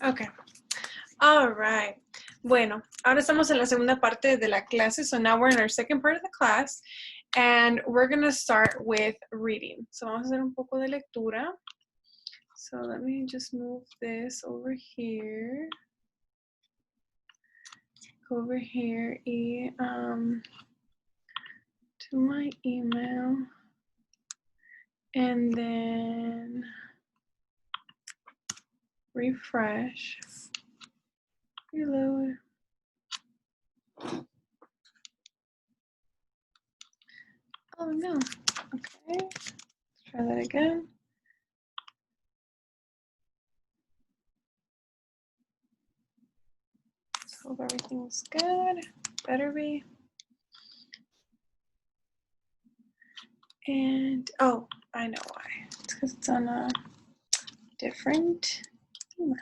Okay. All right. Bueno, ahora estamos en la segunda parte de la clase. So now we're in our second part of the class. And we're going to start with reading. So vamos a hacer un poco de lectura. So let me just move this over here. Over here to my email. And then refresh. Reload. Oh no. Okay. Let's try that again. Hope everything's good. Better be. And oh, I know why. It's because it's on a different email.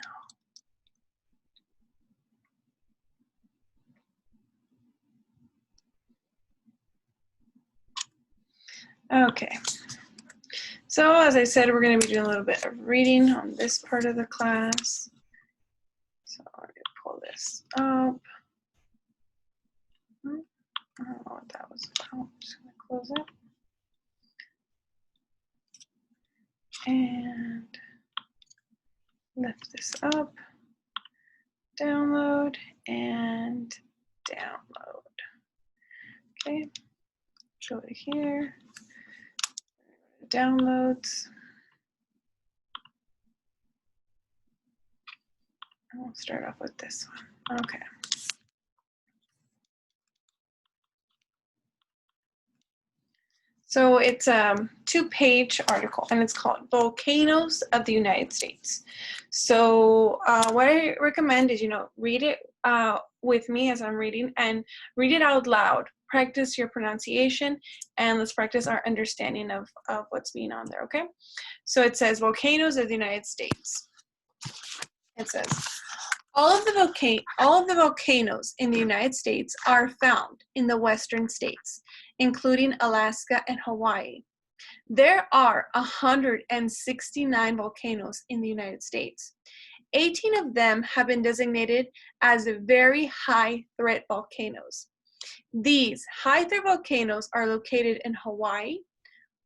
Okay. So as I said, we're going to be doing a little bit of reading on this part of the class. So I'm going to pull this up. I don't know what that was about. I'm just going to close it. And lift this up. Download and download. Okay. Show it here. Downloads. I'll start off with this one. Okay. So it's a 2-page article and it's called Volcanoes of the United States. So what I recommend is, read it with me as I'm reading and read it out loud. Practice your pronunciation and let's practice our understanding of what's being on there, okay? So it says Volcanoes of the United States. It says, all of the volcanoes in the United States are found in the western states, including Alaska and Hawaii. There are 169 volcanoes in the United States. 18 of them have been designated as very high threat volcanoes. These high threat volcanoes are located in Hawaii,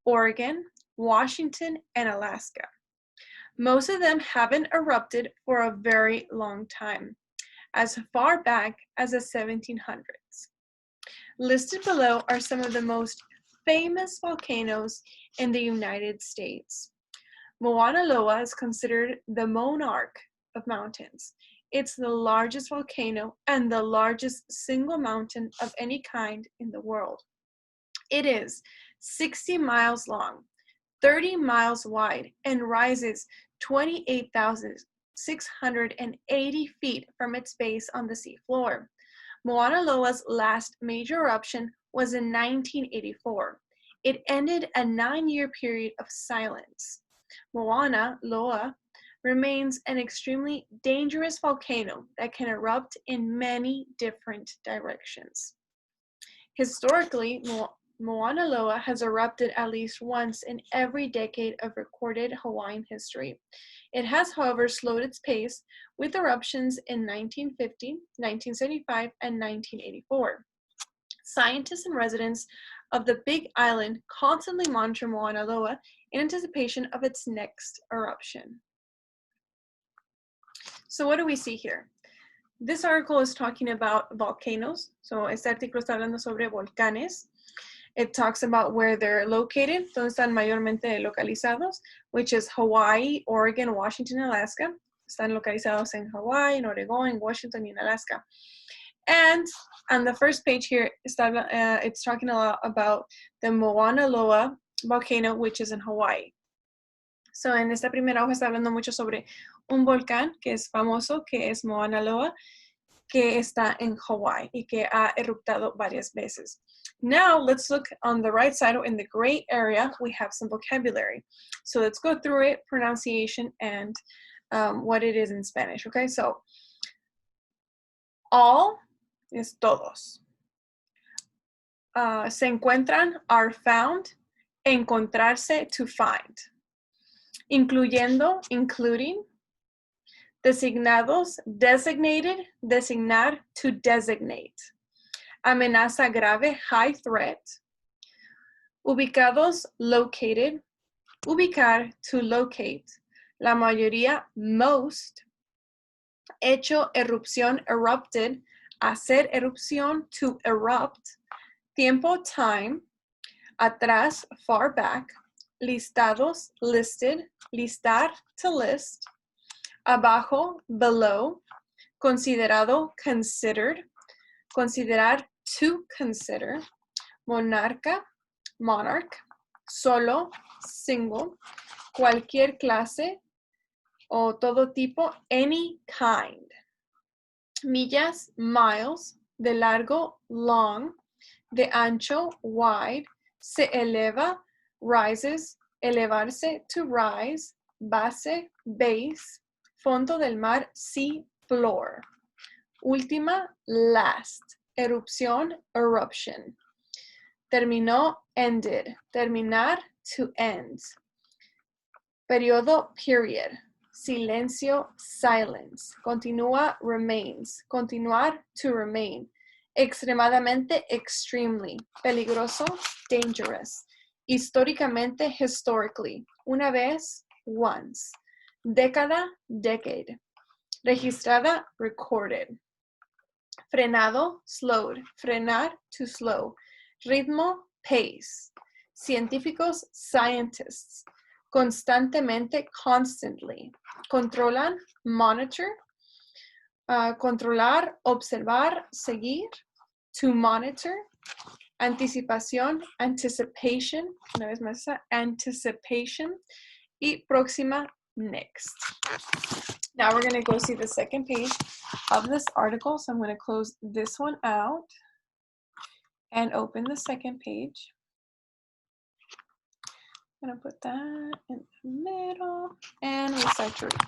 Oregon, Washington, and Alaska. Most of them haven't erupted for a very long time, as far back as the 1700s. Listed below are some of the most famous volcanoes in the United States. Mauna Loa is considered the monarch of mountains. It's the largest volcano and the largest single mountain of any kind in the world. It is 60 miles long, 30 miles wide, and rises 28,680 feet from its base on the seafloor. Mauna Loa's last major eruption was in 1984. It ended a 9-year period of silence. Mauna Loa remains an extremely dangerous volcano that can erupt in many different directions. Historically, Mauna Loa has erupted at least once in every decade of recorded Hawaiian history. It has, however, slowed its pace with eruptions in 1950, 1975, and 1984. Scientists and residents of the Big Island constantly monitor Mauna Loa in anticipation of its next eruption. So what do we see here? This article is talking about volcanoes. So este artículo está hablando sobre volcanes. It talks about where they're located, donde están mayormente localizados, which is Hawaii, Oregon, Washington, and Alaska. Están localizados en Hawaii, en Oregon, en Washington, and Alaska. And on the first page here, it's talking a lot about the Mauna Loa volcano, which is in Hawaii. So en esta primera hoja está hablando mucho sobre un volcán que es famoso, que es Mauna Loa, que está en Hawaii y que ha eruptado varias veces. Now let's look on the right side in the gray area. We have some vocabulary. So let's go through it, pronunciation, and what it is in Spanish. Okay, so all is todos. Se encuentran, are found. Encontrarse, to find. Incluyendo, including. Designados, designated, designar, to designate. Amenaza grave, high threat. Ubicados, located. Ubicar, to locate. La mayoría, most. Hecho, erupción, erupted. Hacer erupción, to erupt. Tiempo, time. Atrás, far back. Listados, listed. Listar, to list. Abajo, below. Considerado, considered. Considerar, to consider. Monarca, monarch. Solo, single. Cualquier clase o todo tipo, any kind. Millas, miles. De largo, long. De ancho, wide. Se eleva, rises. Elevarse, to rise. Base, base. Fondo del mar, sea floor. Última, last. Erupción, eruption. Terminó, ended. Terminar, to end. Periodo, period. Silencio, silence. Continúa, remains. Continuar, to remain. Extremadamente, extremely. Peligroso, dangerous. Históricamente, historically. Una vez, once. Década, decade. Registrada, recorded. Frenado, slowed. Frenar, to slow. Ritmo, pace. Científicos, scientists. Constantemente, constantly. Controlan, monitor. Controlar, observar, seguir. To monitor. Anticipación, anticipation. Una vez más, anticipation. Y próxima, next. Now we're going to go see the second page of this article. So I'm going to close this one out and open the second page. I'm going to put that in the middle and we start to read.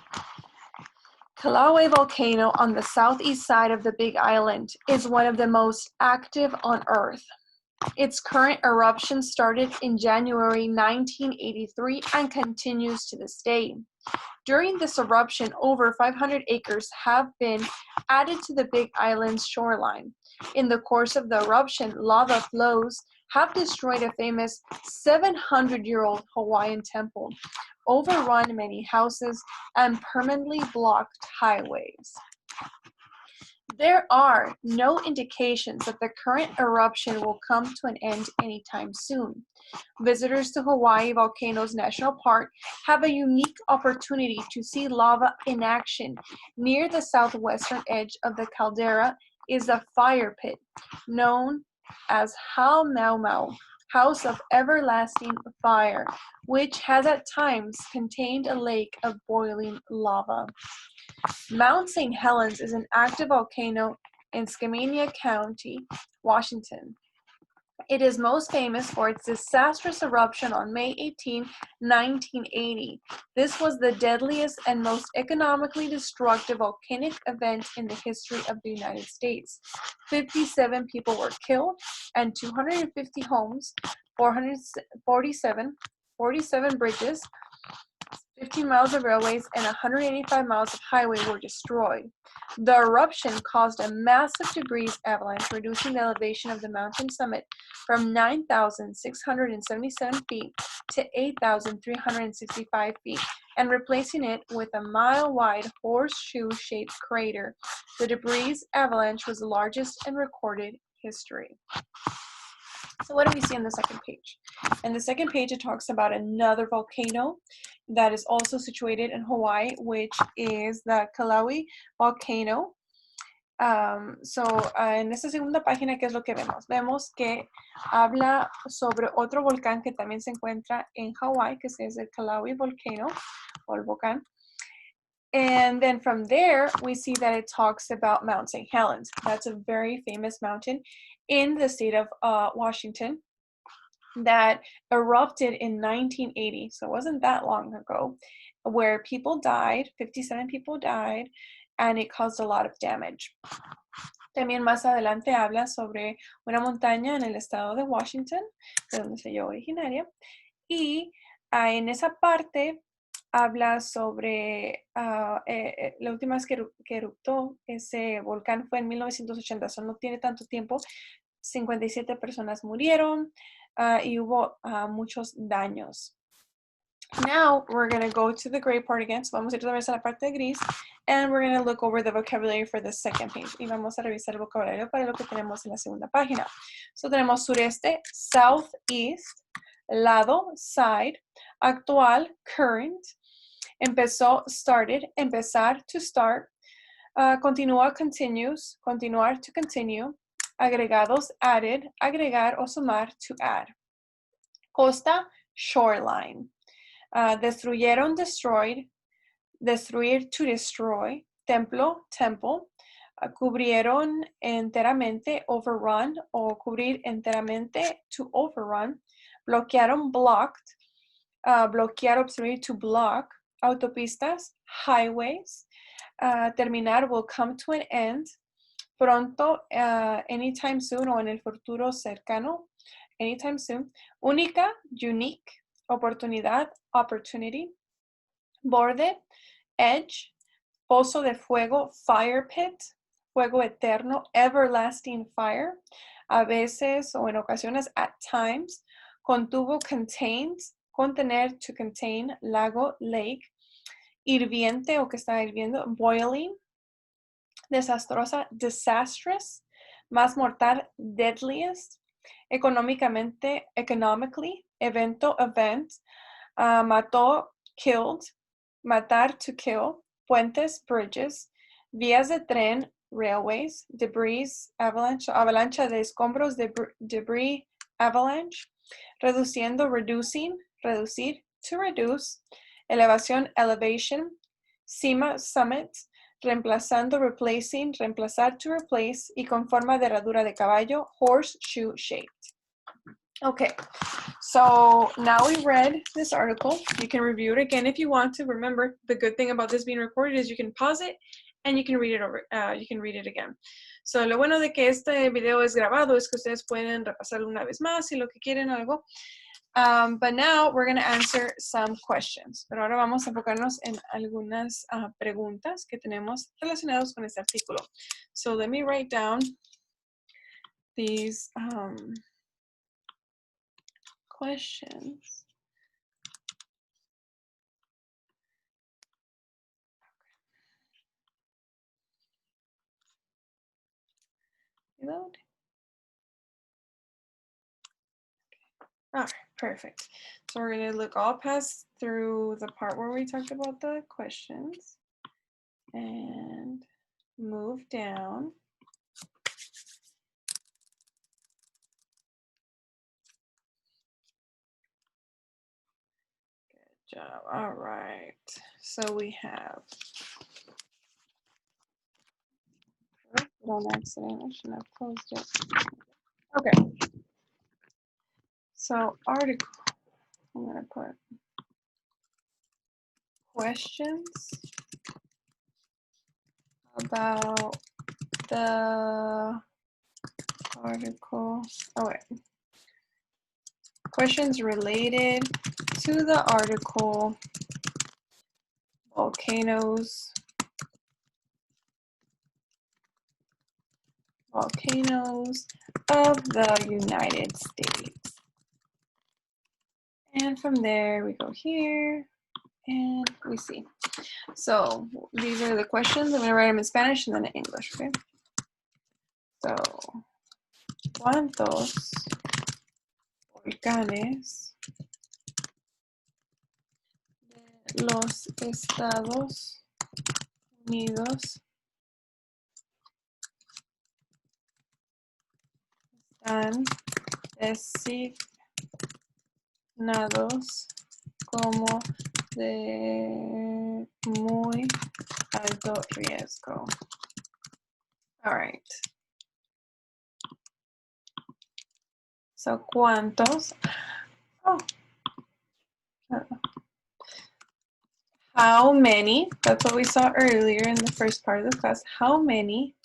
Kilauea Volcano on the southeast side of the Big Island is one of the most active on Earth. Its current eruption started in January 1983 and continues to this day. During this eruption, over 500 acres have been added to the Big Island's shoreline. In the course of the eruption, lava flows have destroyed a famous 700-year-old Hawaiian temple, overrun many houses, and permanently blocked highways. There are no indications that the current eruption will come to an end anytime soon. Visitors to Hawaii Volcanoes National Park have a unique opportunity to see lava in action. Near the southwestern edge of the caldera is a fire pit known as Hau-Mau-Mau, House of Everlasting Fire, which has at times contained a lake of boiling lava. Mount St. Helens is an active volcano in Skamania County, Washington. It is most famous for its disastrous eruption on May 18, 1980. This was the deadliest and most economically destructive volcanic event in the history of the United States. 57 people were killed and 250 homes, 47 bridges, 15 miles of railways, and 185 miles of highway were destroyed. The eruption caused a massive debris avalanche, reducing the elevation of the mountain summit from 9,677 feet to 8,365 feet, and replacing it with a mile-wide horseshoe-shaped crater. The debris avalanche was the largest in recorded history. So what do we see on the second page? In the second page, it talks about another volcano that is also situated in Hawaii, which is the Kilauea Volcano. En esta segunda página, ¿qué es lo que vemos? Vemos que habla sobre otro volcán que también se encuentra en Hawaii, que es el Kilauea Volcano, o el volcán. And then from there, we see that it talks about Mount St. Helens. That's a very famous mountain in the state of Washington that erupted in 1980. So it wasn't that long ago, where people died, 57 people died, and it caused a lot of damage. También más adelante habla sobre una montaña en el estado de Washington, de donde soy yo originaria, y en esa parte habla sobre la última vez que eruptó ese volcán fue en 1980, eso no tiene tanto tiempo. 57 personas murieron y hubo muchos daños. Now we're going to go to the gray part again. So vamos a ir otra vez a la parte de gris. And we're going to look over the vocabulary for the second page. Y vamos a revisar el vocabulario para lo que tenemos en la segunda página. So tenemos sureste, southeast, lado, side, actual, current, empezó, started, empezar, to start, continúa, continues, continuar, to continue, agregados, added, agregar o sumar, to add. Costa, shoreline. Destruyeron, destroyed, destruir, to destroy, templo, temple, cubrieron enteramente, overrun, o cubrir enteramente, to overrun, bloquearon, blocked, bloquear, obstruir, to block, autopistas, highways, terminar, will come to an end, pronto, anytime soon, o en el futuro cercano, anytime soon, única, unique, oportunidad, opportunity, borde, edge, pozo de fuego, fire pit, fuego eterno, everlasting fire, a veces o en ocasiones, at times, contuvo, contains, contener, to contain, lago, lake, hirviente o que está hirviendo, boiling, desastrosa, disastrous, más mortal, deadliest, económicamente, economically, evento, event, mató, killed, matar, to kill, puentes, bridges, vías de tren, railways, debris, avalanche, avalancha de escombros, debris, avalanche, reduciendo, reducing, reducir, to reduce, elevación, elevation, cima, summit, reemplazando, replacing, reemplazar, to replace, y con forma de herradura de caballo, horseshoe shaped. Okay, so now we read this article. You can review it again if you want to. Remember, the good thing about this being recorded is you can pause it and you can read it over. You can read it again. So lo bueno de que este video es grabado es que ustedes pueden repasarlo una vez más si lo que quieren algo. But now we're going to answer some questions. Pero ahora vamos a enfocarnos en algunas preguntas que tenemos relacionadas con este artículo. So let me write down these questions. Reload. All right, perfect. So we're going to look all past through the part where we talked about the questions and move down. Good job. All right. So we have, on accident, I shouldn't have closed it. Okay. So article, I'm going to put questions about the article. Oh, wait. Questions related to the article Volcanoes of the United States. And from there we go here and we see. So these are the questions. I'm going to write them in Spanish and then in English, okay? So, ¿cuántos volcanes de los Estados Unidos están designados como de muy alto riesgo? All right. So, ¿cuántos? Oh. How many? That's what we saw earlier in the first part of the class. How many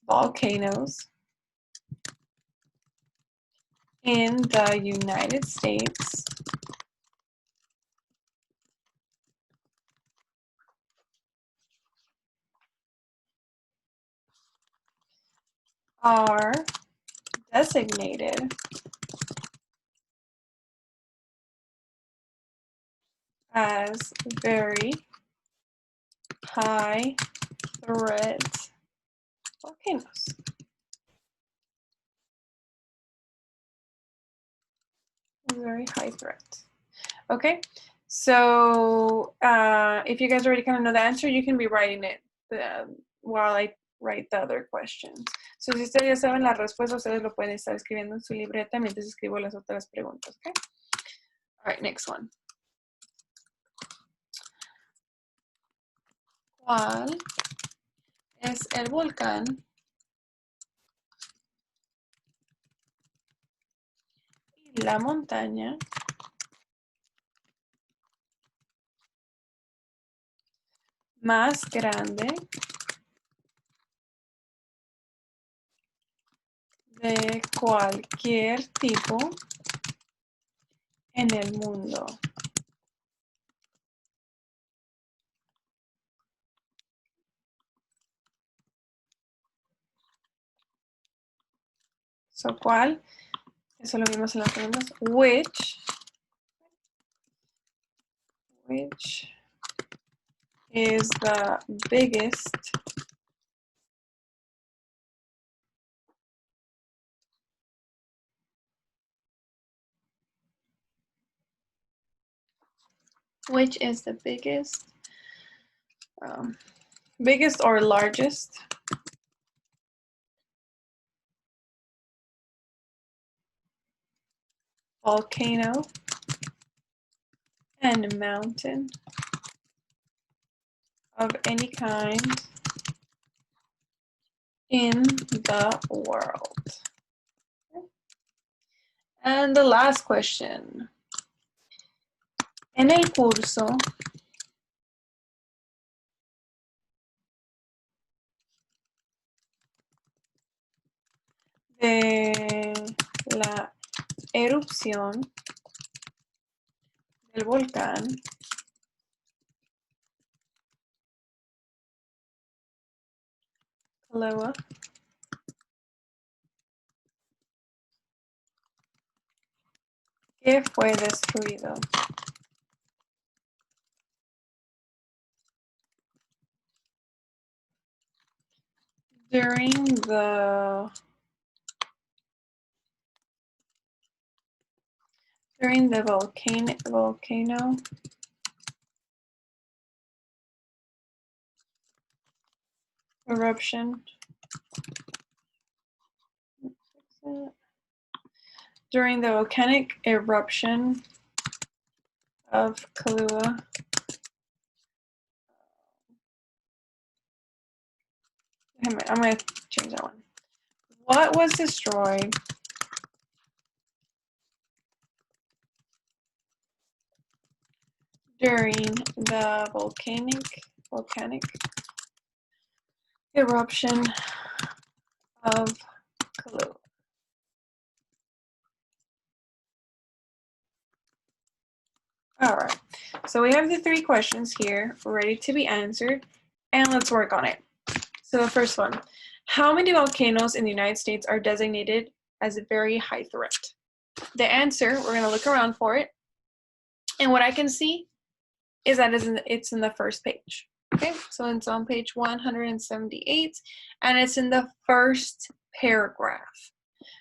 volcanoes in the United States are designated as very high threat volcanoes. Very high threat. Okay, so if you guys already kind of know the answer, you can be writing it while I write the other questions. So si ustedes ya saben la respuesta, ustedes lo pueden estar escribiendo en su libreta mientras escribo las otras preguntas. Okay. All right, next one. ¿Cuál es el volcán y la montaña más grande de cualquier tipo en el mundo? So, ¿cuál? Eso lo vimos en las preguntas. Which is the biggest biggest or largest volcano and mountain of any kind in the world? And the last question. En el curso de la erupción del volcán Kalam, ¿qué fue destruido? During the volcano eruption. During the volcanic eruption of Kalam. I'm going to change that one. What was destroyed during the volcanic eruption of Kalam? All right, so we have the 3 questions here ready to be answered, and let's work on it. So the first one, how many volcanoes in the United States are designated as a very high threat? The answer, we're going to look around for it, and what I can see is that it's in the first page. Okay, so it's on page 178, and it's in the first paragraph.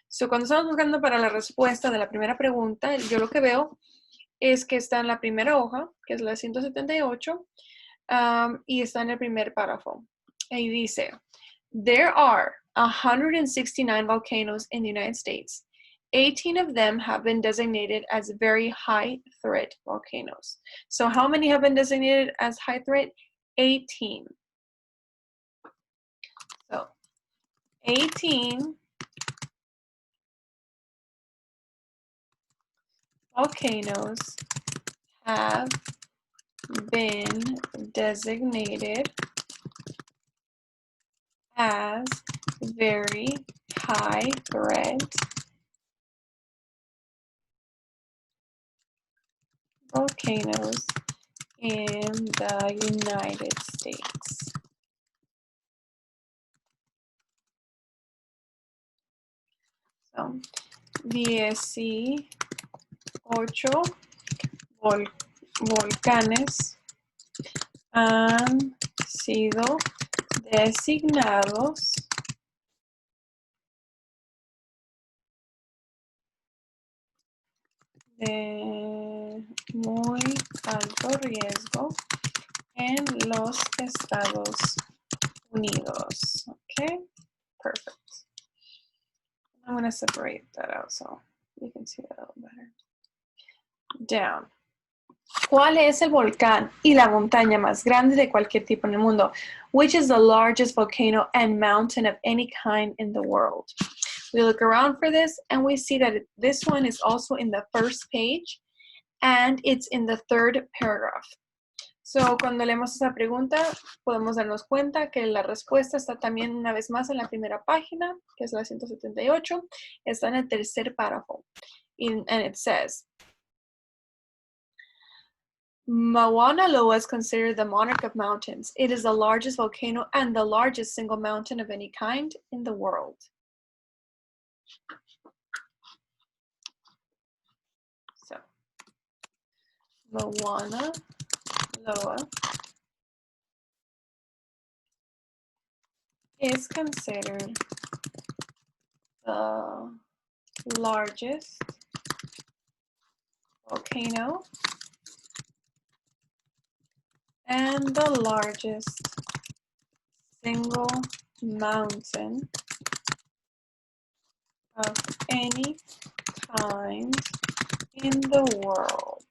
So cuando estamos buscando para la respuesta de la primera pregunta, yo lo que veo es que está en la primera hoja, que es la 178, y está en el primer párrafo. Y dice, there are 169 volcanoes in the United States. 18 of them have been designated as very high threat volcanoes. So how many have been designated as high threat? 18. So 18 volcanoes have been designated as very high threat volcanoes in the United States. 18 volcanes han sido designados de muy alto riesgo en los Estados Unidos. Okay, perfect. I'm going to separate that out so you can see that a little better. Down. ¿Cuál es el volcán y la montaña más grande de cualquier tipo en el mundo? Which is the largest volcano and mountain of any kind in the world? We look around for this and we see that this one is also in the first page and it's in the third paragraph. So, cuando leemos esa pregunta, podemos darnos cuenta que la respuesta está también una vez más en la primera página, que es la 178, está en el tercer párrafo. And it says, Mauna Loa is considered the monarch of mountains. It is the largest volcano and the largest single mountain of any kind in the world. So, Mauna Loa is considered the largest volcano and the largest single mountain of any kind in the world.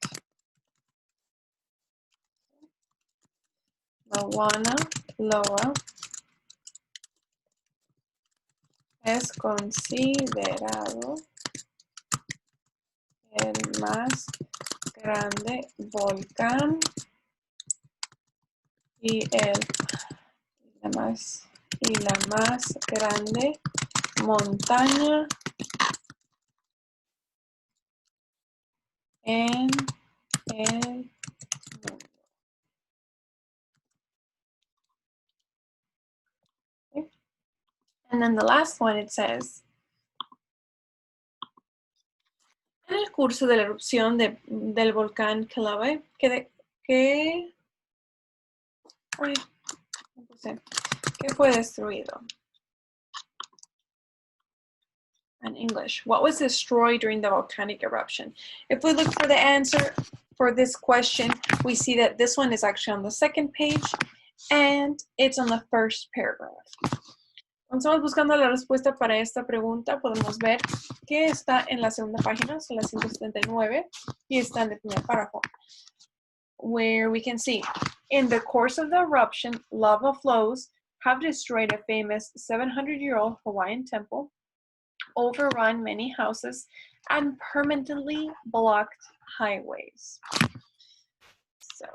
Mauna Loa es considerado el más grande volcán y la más grande montaña en el mundo. Okay. And then the last one, it says, en el curso de la erupción del volcán Kalam, ¿qué fue destruido? In English, what was destroyed during the volcanic eruption? If we look for the answer for this question, we see that this one is actually on the second page and it's on the first paragraph. Cuando estamos buscando la respuesta para esta pregunta, podemos ver que está en la segunda página, son las 179, y está en el primer párrafo, where we can see, in the course of the eruption, lava flows have destroyed a famous 700-year-old Hawaiian temple, overrun many houses, and permanently blocked highways. So,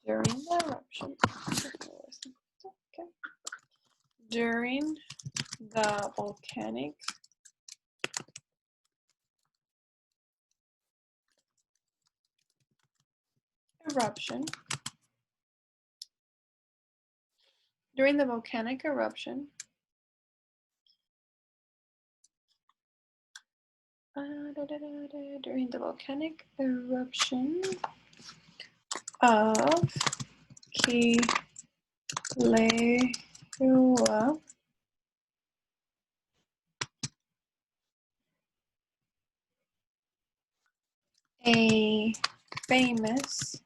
during the eruption, during the volcanic eruption, during the volcanic eruption, of Kilauea, a famous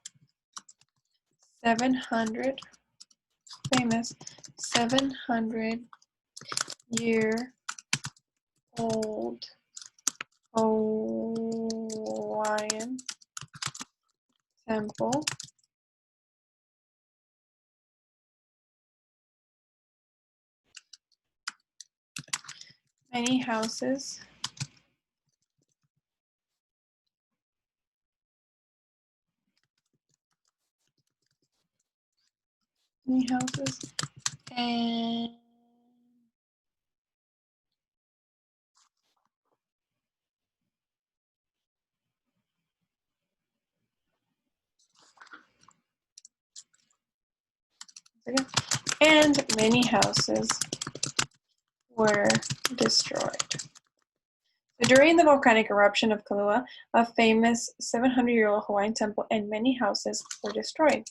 700-year-old Hawaiian temple many houses and and many houses were destroyed. During the volcanic eruption of Kailua, a famous 700-year-old Hawaiian temple and many houses were destroyed.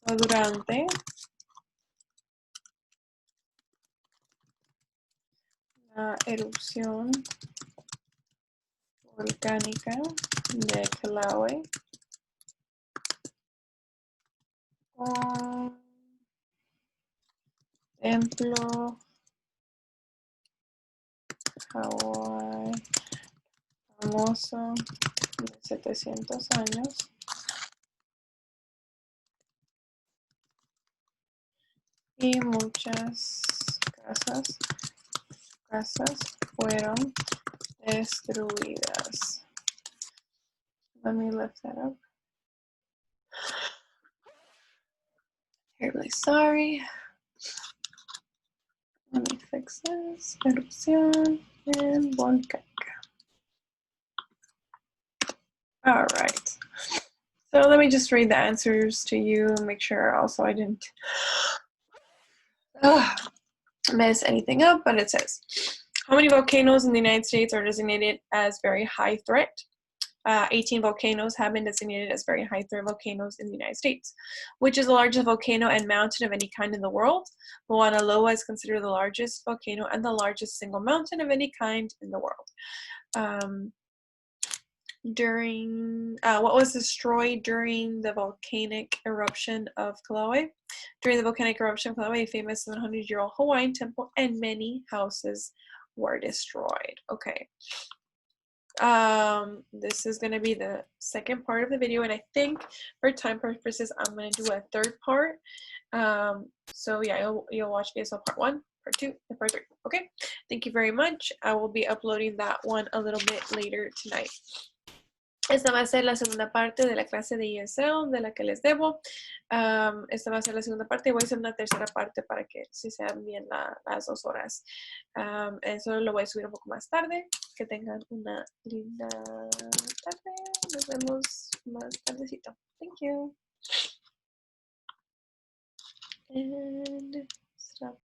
So, durante la erupción volcánica de Kilauea, un templo Hawái famoso de 700 años y muchas casas fueron destruidas. Let me lift that up. Terribly sorry. Let me fix this. Erupción and volcánica. All right. So let me just read the answers to you and make sure also I didn't mess anything up, but it says, how many volcanoes in the United States are designated as very high threat? 18 volcanoes have been designated as very high threat volcanoes in the United States. Which is the largest volcano and mountain of any kind in the world? Mauna Loa is considered the largest volcano and the largest single mountain of any kind in the world. What was destroyed during the volcanic eruption of Kilauea? During the volcanic eruption of Kilauea, a famous 700-year-old Hawaiian temple and many houses were destroyed. Okay. This is going to be the second part of the video, and I think for time purposes I'm going to do a third part. So yeah, you'll watch ESL part 1, part 2, and part 3. Okay, thank you very much. I will be uploading that one a little bit later tonight. Esta va a ser la segunda parte de la clase de ESL de la que les debo. Esta va a ser la segunda parte y voy a hacer una tercera parte para que si sean bien las 2 horas. Eso lo voy a subir un poco más tarde. Que tengan una linda tarde. Nos vemos más tardecito. Thank you. And stop.